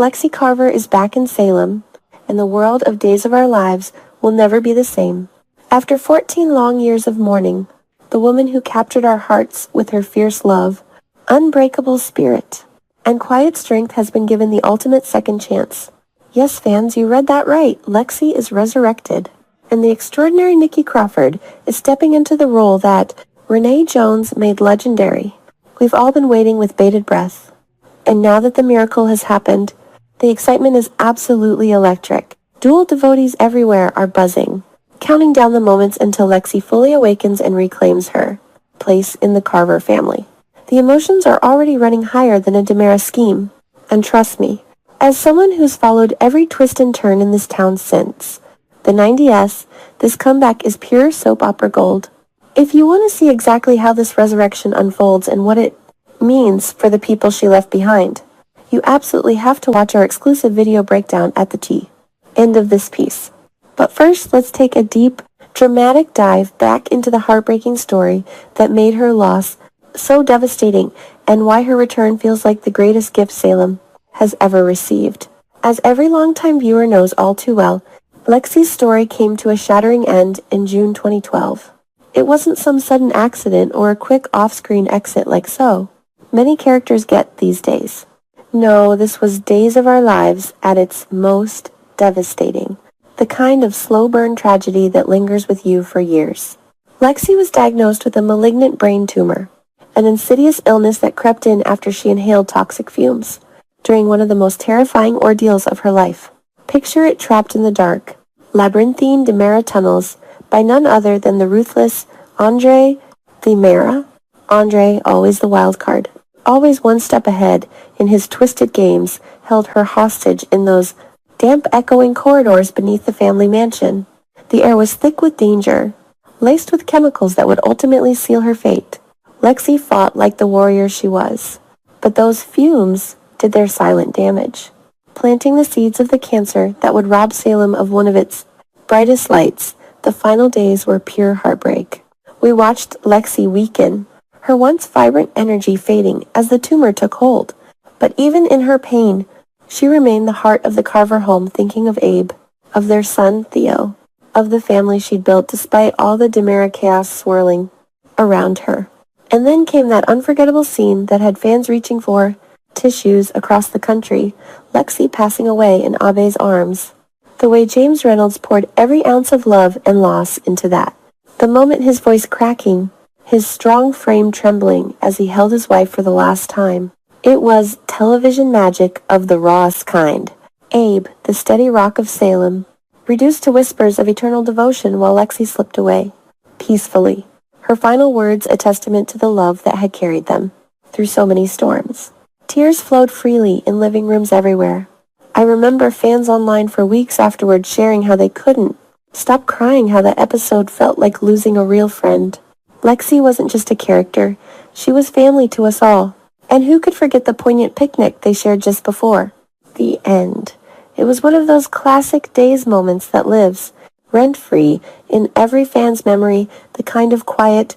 Lexie Carver is back in Salem, and the world of Days of Our Lives will never be the same. After 14 long years of mourning, the woman who captured our hearts with her fierce love, unbreakable spirit, and quiet strength has been given the ultimate second chance. Yes, fans, you read that right. Lexie is resurrected. And the extraordinary Nikki Crawford is stepping into the role that Renee Jones made legendary. We've all been waiting with bated breath. And now that the miracle has happened, the excitement is absolutely electric. DOOL devotees everywhere are buzzing, counting down the moments until Lexie fully awakens and reclaims her place in the Carver family. The emotions are already running higher than a DiMera scheme. And trust me, as someone who's followed every twist and turn in this town since the 90s, this comeback is pure soap opera gold. If you want to see exactly how this resurrection unfolds and what it means for the people she left behind, you absolutely have to watch our exclusive video breakdown at the end of this piece. But first, let's take a deep, dramatic dive back into the heartbreaking story that made her loss so devastating and why her return feels like the greatest gift Salem has ever received. As every longtime viewer knows all too well, Lexie's story came to a shattering end in June 2012. It wasn't some sudden accident or a quick off-screen exit like so many characters get these days. No, this was Days of Our Lives at its most devastating. The kind of slow-burn tragedy that lingers with you for years. Lexie was diagnosed with a malignant brain tumor, an insidious illness that crept in after she inhaled toxic fumes during one of the most terrifying ordeals of her life. Picture it trapped in the dark, labyrinthine DiMera tunnels by none other than the ruthless Andre DiMera. Andre, always the wild card, always one step ahead in his twisted games, held her hostage in those damp, echoing corridors beneath the family mansion. The air was thick with danger, laced with chemicals that would ultimately seal her fate. Lexie fought like the warrior she was, but those fumes did their silent damage, planting the seeds of the cancer that would rob Salem of one of its brightest lights. The final days were pure heartbreak. We watched Lexie weaken, her once vibrant energy fading as the tumor took hold. But even in her pain, she remained the heart of the Carver home, thinking of Abe, of their son Theo, of the family she'd built despite all the DiMera chaos swirling around her. And then came that unforgettable scene that had fans reaching for tissues across the country, Lexie passing away in Abe's arms. The way James Reynolds poured every ounce of love and loss into that. The moment his voice cracking, his strong frame trembling as he held his wife for the last time. It was television magic of the rawest kind. Abe, the steady rock of Salem, reduced to whispers of eternal devotion while Lexie slipped away, peacefully. Her final words a testament to the love that had carried them through so many storms. Tears flowed freely in living rooms everywhere. I remember fans online for weeks afterward sharing how they couldn't stop crying, how that episode felt like losing a real friend. Lexie wasn't just a character, she was family to us all. And who could forget the poignant picnic they shared just before the end? It was one of those classic Days moments that lives rent-free in every fan's memory, the kind of quiet,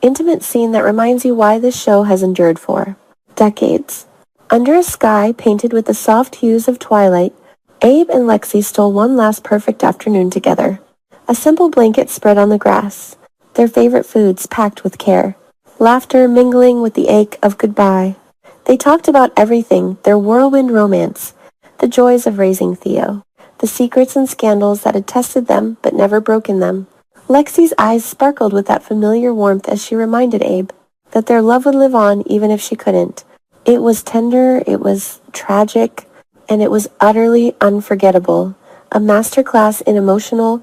intimate scene that reminds you why this show has endured for decades. Under a sky painted with the soft hues of twilight, Abe and Lexie stole one last perfect afternoon together. A simple blanket spread on the grass, their favorite foods packed with care, laughter mingling with the ache of goodbye. They talked about everything, their whirlwind romance, the joys of raising Theo, the secrets and scandals that had tested them but never broken them. Lexie's eyes sparkled with that familiar warmth as she reminded Abe that their love would live on even if she couldn't. It was tender, it was tragic, and it was utterly unforgettable. A masterclass in emotional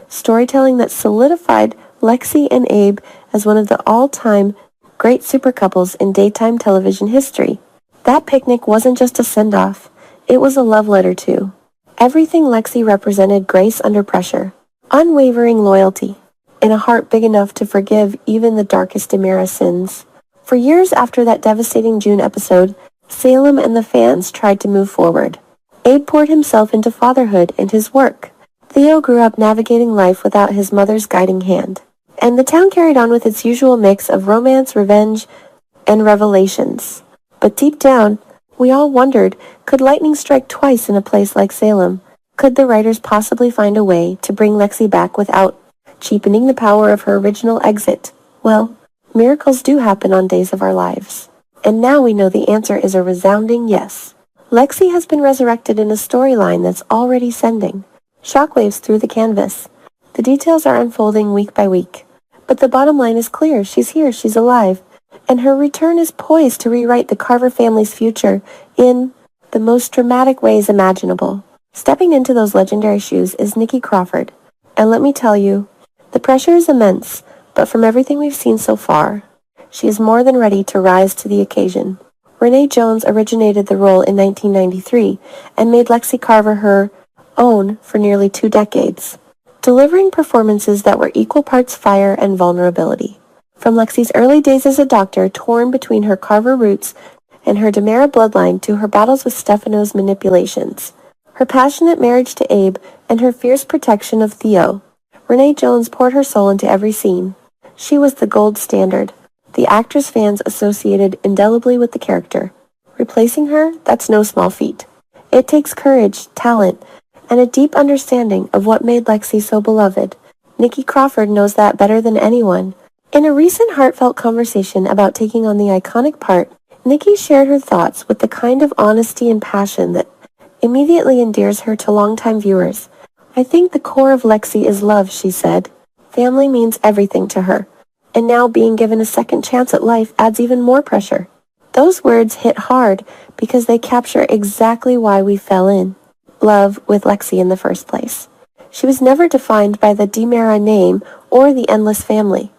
storytelling that solidified Lexie and Abe as one of the all-time great super couples in daytime television history. That picnic wasn't just a send-off, it was a love letter too. Everything Lexie represented: grace under pressure, unwavering loyalty, and a heart big enough to forgive even the darkest DiMera sins. For years after that devastating June episode, Salem and the fans tried to move forward. Abe poured himself into fatherhood and his work. Theo grew up navigating life without his mother's guiding hand. And the town carried on with its usual mix of romance, revenge, and revelations. But deep down, We all wondered, could lightning strike twice in a place like Salem? Could the writers possibly find a way to bring Lexie back without cheapening the power of her original exit? Well, miracles do happen on Days of Our Lives. And now we know the answer is a resounding yes. Lexie has been resurrected in a storyline that's already sending shockwaves through the canvas. The details are unfolding week by week. But the bottom line is clear. She's here, she's alive. And her return is poised to rewrite the Carver family's future in the most dramatic ways imaginable. Stepping into those legendary shoes is Nikki Crawford. And let me tell you, the pressure is immense, but from everything we've seen so far, she is more than ready to rise to the occasion. Renee Jones originated the role in 1993 and made Lexie Carver her own for nearly 2 decades, delivering performances that were equal parts fire and vulnerability. From Lexie's early days as a doctor, torn between her Carver roots and her DiMera bloodline, to her battles with Stefano's manipulations, her passionate marriage to Abe, and her fierce protection of Theo, Renee Jones poured her soul into every scene. She was the gold standard, the actress fans associated indelibly with the character. Replacing her, that's no small feat. It takes courage, talent, and a deep understanding of what made Lexie so beloved. Nikki Crawford knows that better than anyone. In a recent heartfelt conversation about taking on the iconic part, Nikki shared her thoughts with the kind of honesty and passion that immediately endears her to longtime viewers. I think the core of Lexie is love, she said. Family means everything to her. And now being given a second chance at life adds even more pressure. Those words hit hard because they capture exactly why we fell in love with Lexie in the first place. She was never defined by the DiMera name or the endless family.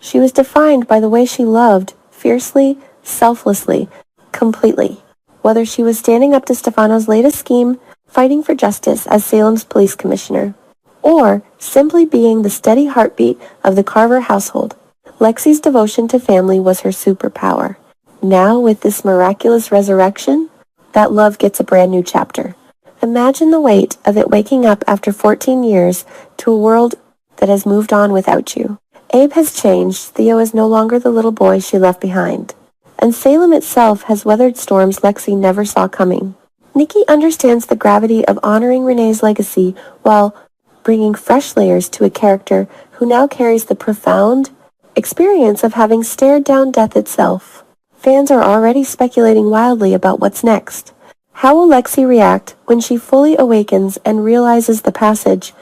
She was defined by the way she loved, fiercely, selflessly, completely. Whether she was standing up to Stefano's latest scheme, fighting for justice as Salem's police commissioner, or simply being the steady heartbeat of the Carver household, Lexie's devotion to family was her superpower. Now, with this miraculous resurrection, that love gets a brand new chapter. Imagine the weight of it waking up after 14 years to a world that has moved on without you. Abe has changed. Theo is no longer the little boy she left behind. And Salem itself has weathered storms Lexie never saw coming. Nikki understands the gravity of honoring Renee's legacy while bringing fresh layers to a character who now carries the profound experience of having stared down death itself. Fans are already speculating wildly about what's next. How will Lexie react when she fully awakens and realizes the passage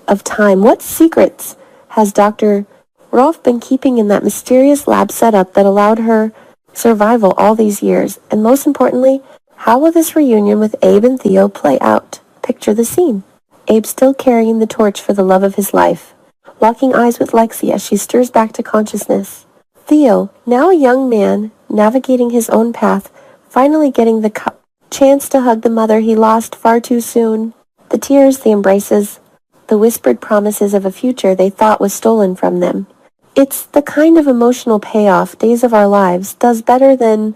of time? What secrets has Dr. Rolfe been keeping in that mysterious lab setup that allowed her survival all these years? And most importantly, how will this reunion with Abe and Theo play out? Picture the scene. Abe still carrying the torch for the love of his life, locking eyes with Lexie as she stirs back to consciousness. Theo, now a young man, navigating his own path, finally getting the chance to hug the mother he lost far too soon. The tears, the embraces, the whispered promises of a future they thought was stolen from them. It's the kind of emotional payoff Days of Our Lives does better than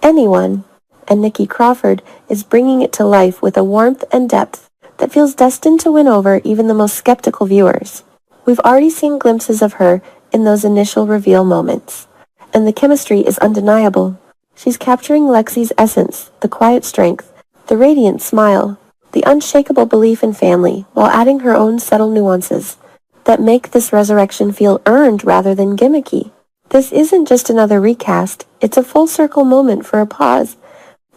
anyone, and Nikki Crawford is bringing it to life with a warmth and depth that feels destined to win over even the most skeptical viewers. We've already seen glimpses of her in those initial reveal moments, and the chemistry is undeniable. She's capturing Lexie's essence, the quiet strength, the radiant smile, the unshakable belief in family, while adding her own subtle nuances that make this resurrection feel earned rather than gimmicky. This isn't just another recast, it's a full circle moment for a pause.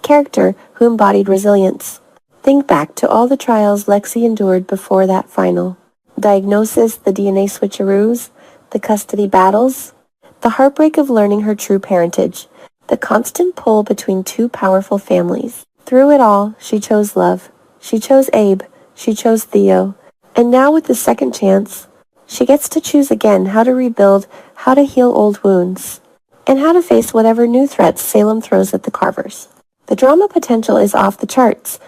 Character who embodied resilience. Think back to all the trials Lexie endured before that final diagnosis, the DNA switcheroos, the custody battles, the heartbreak of learning her true parentage, the constant pull between two powerful families. Through it all, she chose love. She chose Abe. She chose Theo. And now with the second chance, she gets to choose again how to rebuild, how to heal old wounds, and how to face whatever new threats Salem throws at the Carvers. The drama potential is off the charts.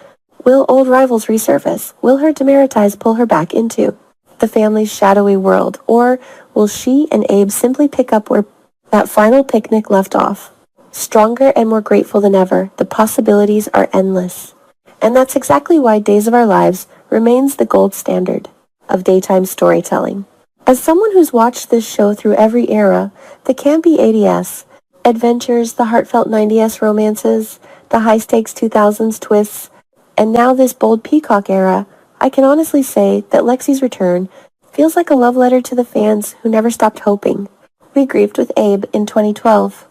Will old rivals resurface? Will her DiMera ties pull her back into the family's shadowy world? Or will she and Abe simply pick up where that final picnic left off? Stronger and more grateful than ever, the possibilities are endless. And that's exactly why Days of Our Lives remains the gold standard of daytime storytelling. As someone who's watched this show through every era, the campy 80s, adventures, the heartfelt 90s romances, the high-stakes 2000s twists, and now this bold Peacock era, I can honestly say that Lexie's return feels like a love letter to the fans who never stopped hoping. We grieved with Abe in 2012.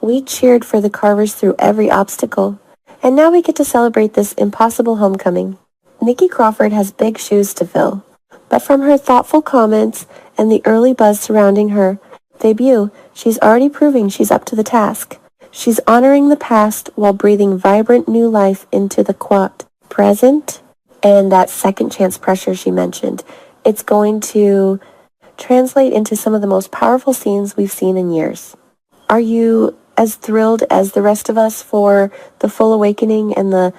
We cheered for the Carvers through every obstacle, and now we get to celebrate this impossible homecoming. Nikki Crawford has big shoes to fill, but from her thoughtful comments and the early buzz surrounding her debut, she's already proving she's up to the task. She's honoring the past while breathing vibrant new life into the present, and that second chance pressure she mentioned. It's going to translate into some of the most powerful scenes we've seen in years. Are you as thrilled as the rest of us for the full awakening and the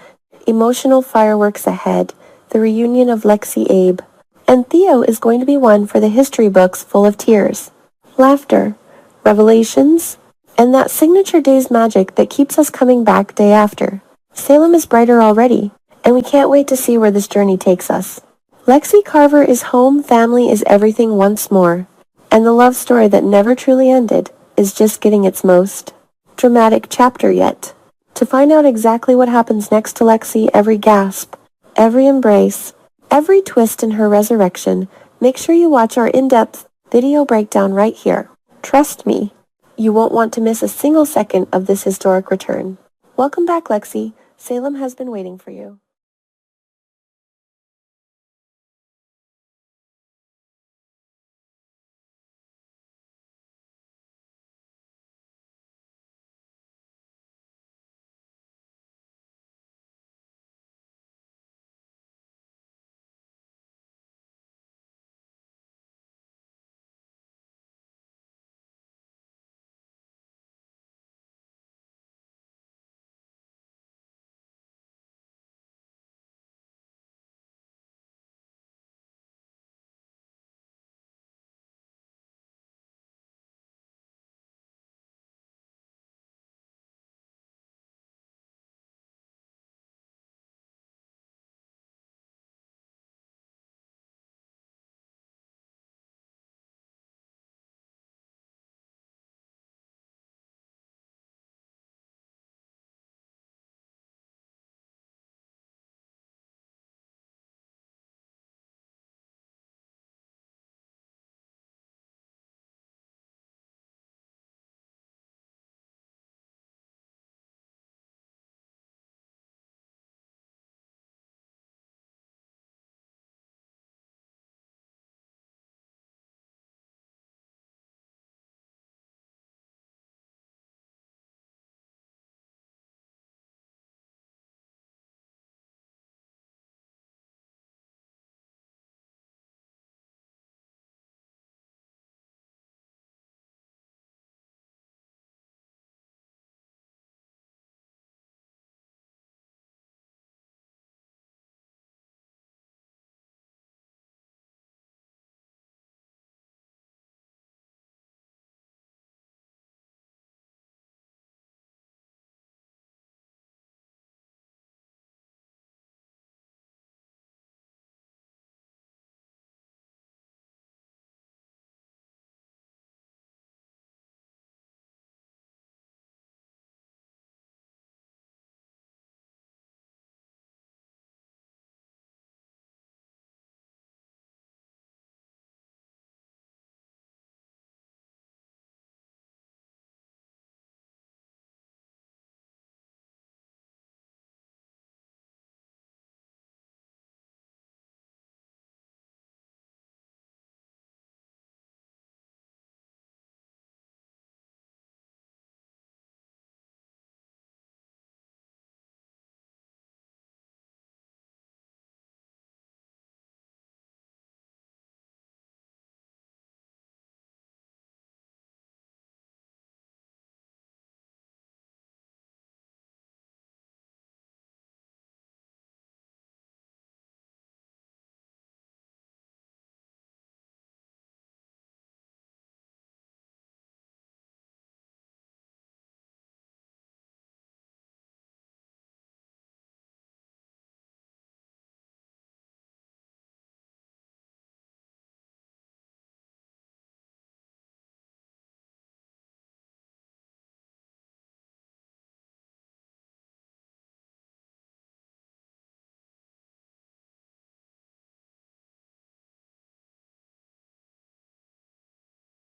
emotional fireworks ahead, the reunion of Lexie Abe? And Theo is going to be one for the history books full of tears, laughter, revelations, and that signature day's magic that keeps us coming back day after. Salem is brighter already, and we can't wait to see where this journey takes us. Lexie Carver is home, family is everything once more, and the love story that never truly ended is just getting its most dramatic chapter yet. To find out exactly what happens next to Lexie, every gasp, every embrace, every twist in her resurrection, make sure you watch our in-depth video breakdown right here. Trust me, you won't want to miss a single second of this historic return. Welcome back, Lexie. Salem has been waiting for you.